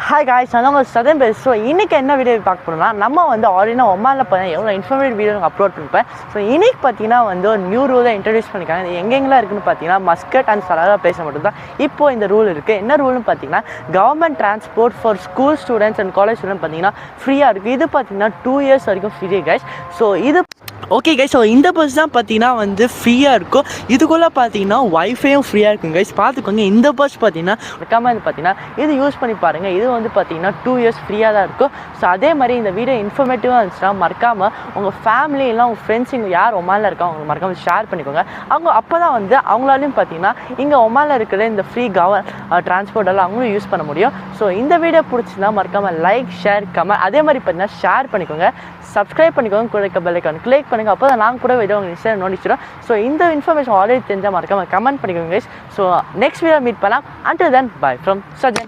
Hi guys, நம்ம Sathan base. So இன்றைக்கி என்ன வீடியோ பார்க்க போகிறோம்னா, நம்ம வந்து ஆல்ரெடி ஒமானில் பார்த்தீங்கன்னா எவ்வளோ இன்ஃபர்மேட்டிவ் வீடியோ அப்லோட் பண்ணிப்பேன். ஸோ இன்றைக்கி பார்த்தீங்கன்னா வந்து ஒரு நியூ ரூலை இன்ட்ரடியூஸ் பண்ணிக்காங்க. இது எங்கெங்கெல்லாம் இருக்குதுன்னு பார்த்தீங்கன்னா மஸ்கட் அண்ட் சலாரா பிளேஸ் மட்டும்தான் இப்போ இந்த ரூல் இருக்குது. என்ன ரூல்னு பார்த்தீங்கன்னா, government transport for school students and college student பார்த்தீங்கன்னா ஃப்ரீயாக இருக்குது. இது பார்த்தீங்கன்னா 2 years வரைக்கும் ஃப்ரீ கைஸ். ஸோ இது ஓகே கைஸ். ஸோ இந்த பஸ் தான் பார்த்தீங்கன்னா வந்து ஃப்ரீயாக இருக்கும். இதுக்குள்ளே பார்த்தீங்கன்னா வைஃபையும் ஃப்ரீயாக இருக்கும் கைஸ். பார்த்துக்கோங்க. இந்த பஸ் பார்த்தீங்கன்னா மறக்காமல் இது பார்த்தீங்கன்னா இது யூஸ் பண்ணி பாருங்கள். இது வந்து பார்த்தீங்கன்னா 2 years ஃப்ரீயாக தான் இருக்கும். ஸோ அதே மாதிரி இந்த வீடியோ இன்ஃபர்மேட்டிவாக இருந்துச்சுன்னா மறக்காமல் உங்கள் ஃபேமிலி இல்லை உங்கள் ஃப்ரெண்ட்ஸ் இங்கே யார் ஒமானில் இருக்காங்க அவங்க மறக்காமல் ஷேர் பண்ணிக்கோங்க. அவங்க அப்போ தான் வந்து அவங்களாலையும் பார்த்தீங்கன்னா இங்கே ஒமானில் இருக்கிற இந்த ஃப்ரீ டிரான்ஸ்போர்ட் எல்லாம் அவங்களும் யூஸ் பண்ண முடியும். ஸோ இந்த வீடியோ பிடிச்சிருந்தா மறக்காமல் லைக், ஷேர், கமெண்ட் அதே மாதிரி பார்த்தீங்கன்னா ஷேர் பண்ணிக்கோங்க. சப்ஸ்கிரைப் பண்ணிக்கோங்க. கூட பெல் ஐகான் கிளிக் பண்ணுங்க. அப்போ தான் நாங்கள் கூட வீடியோ உங்களுக்கு இன்ஸ்டா நோட்டிச்சிடும். ஸோ இந்த இன்ஃபர்மேஷன் ஆல்ரெடி தெரிஞ்சால் மறக்காமல் கமெண்ட் பண்ணிக்கோங்க guys. So next video meet பண்ணலாம். Until then, bye from Sajan.